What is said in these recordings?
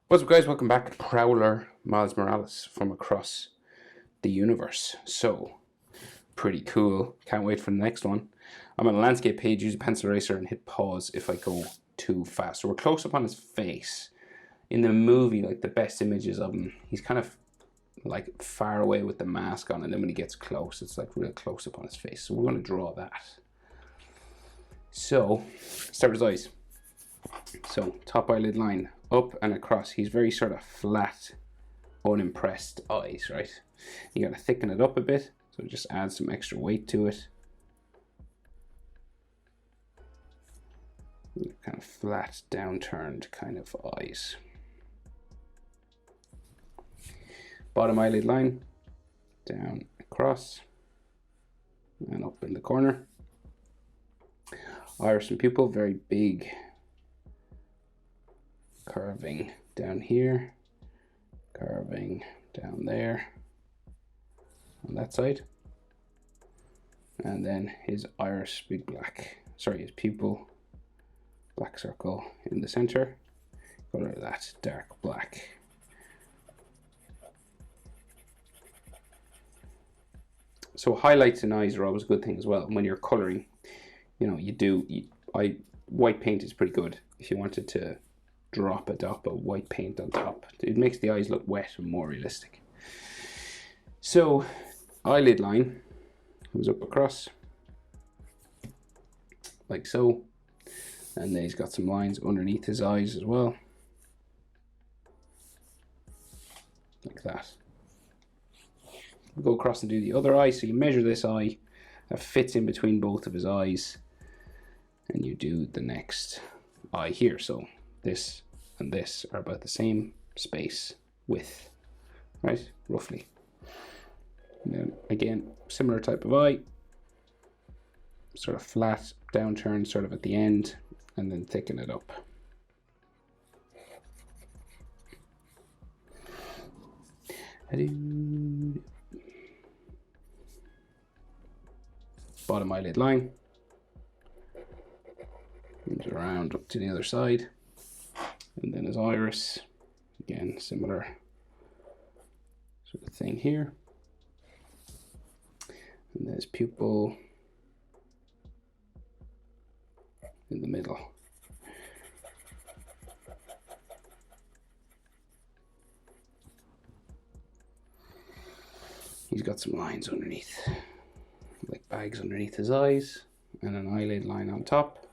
What's up, guys? Welcome back to Prowler Miles Morales from across the universe. So, pretty cool. Can't wait for the next one. I'm on a landscape page, use a pencil eraser and hit pause if I go too fast. So we're close up on his face. In the movie, like the best images of him, he's kind of like far away with the mask on, and then when he gets close, it's like real close up on his face. So we're going to draw that. So, start with his eyes. So, top eyelid line, up and across. He's very sort of flat, unimpressed eyes, right? You gotta thicken it up a bit, so just add some extra weight to it. Kind of flat, downturned kind of eyes. Bottom eyelid line, down across, and up in the corner. Iris and pupil, very big. Curving down here, curving down there on that side, and then his iris, big black, sorry, his pupil, black circle in the center, color that dark black. So highlights in eyes are always a good thing as well. When you're coloring, you know, white paint is pretty good if you wanted to drop a dot of white paint on top. It makes the eyes look wet and more realistic. So, eyelid line comes up across, like so. And then he's got some lines underneath his eyes as well. Like that. We'll go across and do the other eye. So you measure this eye that fits in between both of his eyes. And you do the next eye here. So this and this are about the same space width, right? Roughly. And then again, similar type of eye, sort of flat, downturned sort of at the end, and then thicken it up. Bottom eyelid line, moves around up to the other side. And then his iris, again, similar sort of thing here. And there's pupil in the middle. He's got some lines underneath, like bags underneath his eyes, and an eyelid line on top,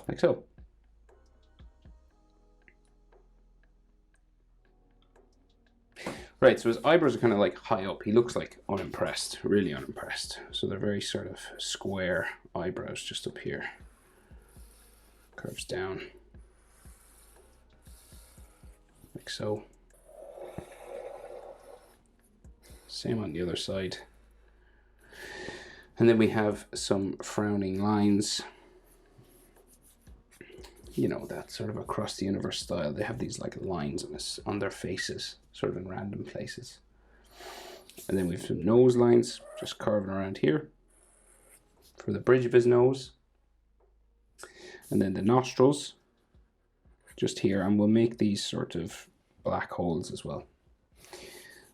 like so. Right, so his eyebrows are kind of like high up. He looks like unimpressed, really unimpressed. So they're very sort of square eyebrows just up here. Curves down. Like so. Same on the other side. And then we have some frowning lines. You know, that sort of across the universe style. They have these like lines on their faces, sort of in random places. And then we have some nose lines just carving around here for the bridge of his nose. And then the nostrils just here, and we'll make these sort of black holes as well.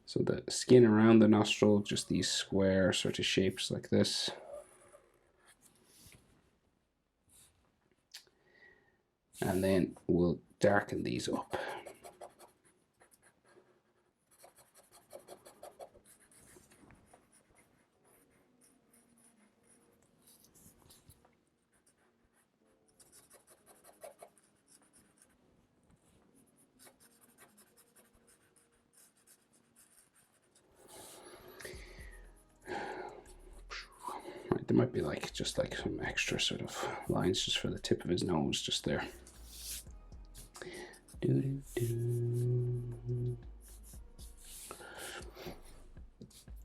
So the skin around the nostril, just these square sort of shapes like this. And then we'll darken these up. Right, there might be like just like some extra sort of lines just for the tip of his nose, just there.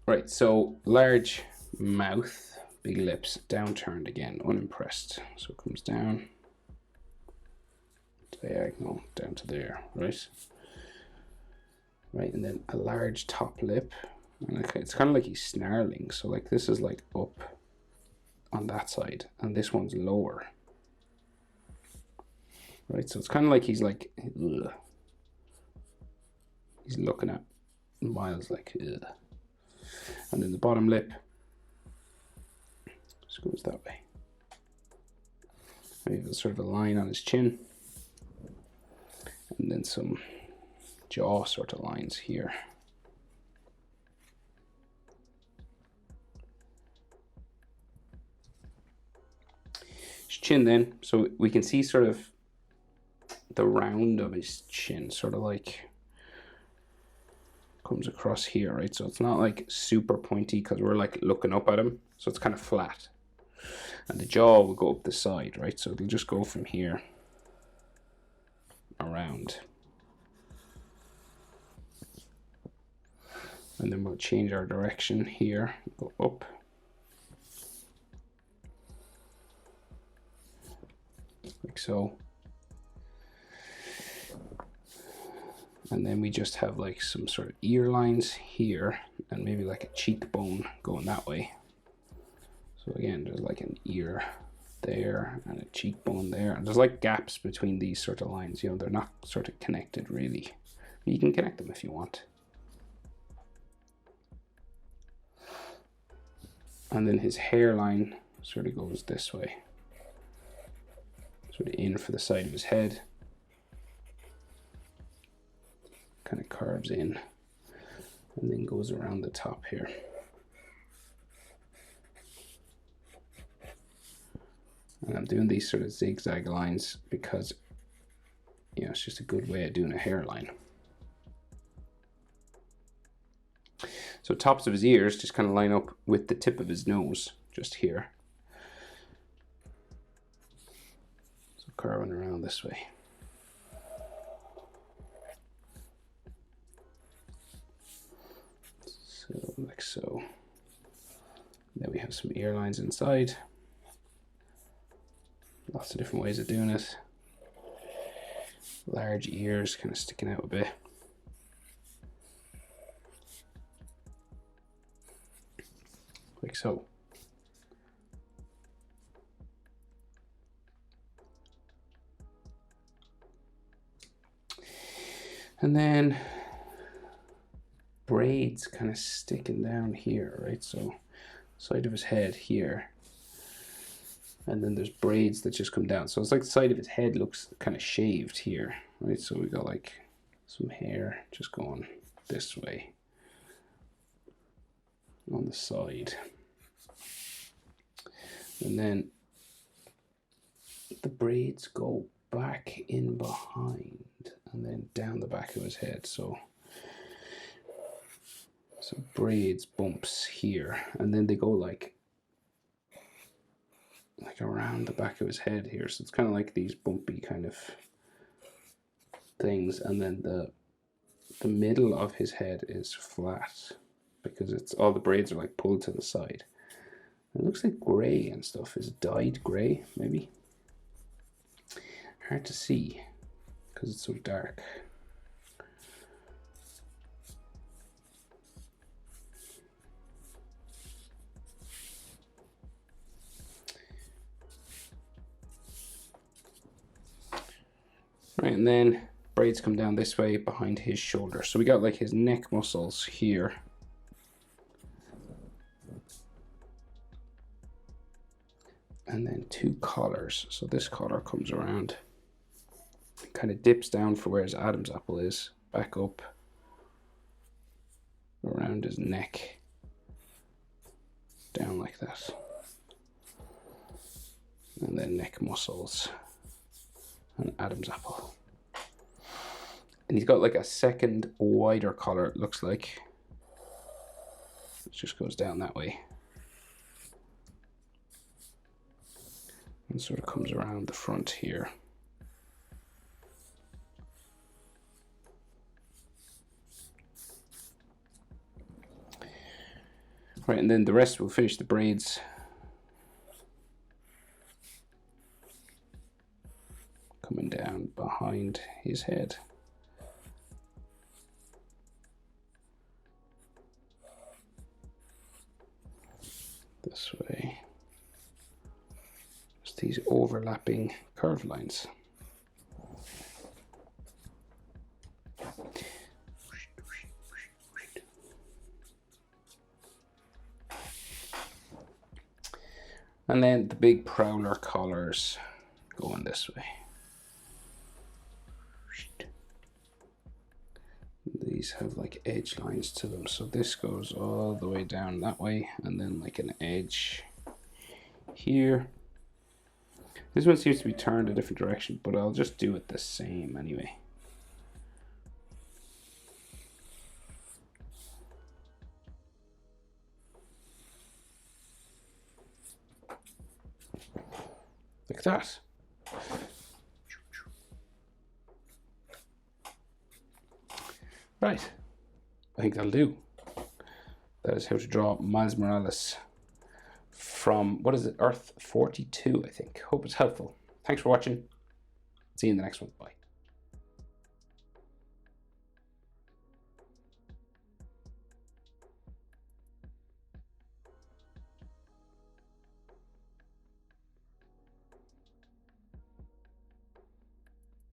Right, so large mouth, big lips, downturned again, unimpressed. So it comes down, diagonal, down to there, right? Right, and then a large top lip. And it's kind of like he's snarling. So like this is like up on that side, and this one's lower. right? So it's kind of like he's like, ugh. He's looking at Miles like, ugh. And then the bottom lip just goes that way. Maybe sort of a line on his chin, and then some jaw sort of lines here. His chin then, so we can see sort of the round of his chin, sort of like comes across here, right? So it's not like super pointy because we're like looking up at him, so it's kind of flat. And the jaw will go up the side, right? So it'll just go from here around. And then we'll change our direction here, go up. Like so. And then we just have like some sort of ear lines here and maybe like a cheekbone going that way. So again, there's like an ear there and a cheekbone there. And there's like gaps between these sort of lines, you know, they're not sort of connected really. You can connect them if you want. And then his hairline sort of goes this way. Sort of in for the side of his head. Kind of curves in and then goes around the top here. And I'm doing these sort of zigzag lines because, you know, it's just a good way of doing a hairline. So tops of his ears just kind of line up with the tip of his nose, just here. So curving around this way. So like so. Then we have some ear lines inside. Lots of different ways of doing it. Large ears kind of sticking out a bit. Like so. And then braids kind of sticking down here, right? So side of his head here. And then there's braids that just come down. So it's like the side of his head looks kind of shaved here, right? So we got like some hair just going this way on the side. And then the braids go back in behind and then down the back of his head. So braids bumps here, and then they go like around the back of his head here. So it's kind of like these bumpy kind of things, and then the middle of his head is flat because it's all the braids are like pulled to the side. It looks like gray and stuff. Is it dyed gray maybe? Hard to see because it's so dark. Right, and then braids come down this way behind his shoulder. So we got like his neck muscles here. And then two collars. So this collar comes around, kind of dips down for where his Adam's apple is, back up around his neck, down like that. And then neck muscles and Adam's apple. And he's got like a second wider collar, it looks like. It just goes down that way. And sort of comes around the front here. Right, and then the rest will finish the braids. Coming down behind his head. This way. Just these overlapping curve lines. And then the big Prowler collars going this way. These have like edge lines to them, so this goes all the way down that way, and then like an edge here. This one seems to be turned a different direction, but I'll just do it the same anyway. Like that. Right, I think that'll do. That is how to draw Miles Morales from, what is it, Earth 42, I think. Hope it's helpful. Thanks for watching. See you in the next one. Bye.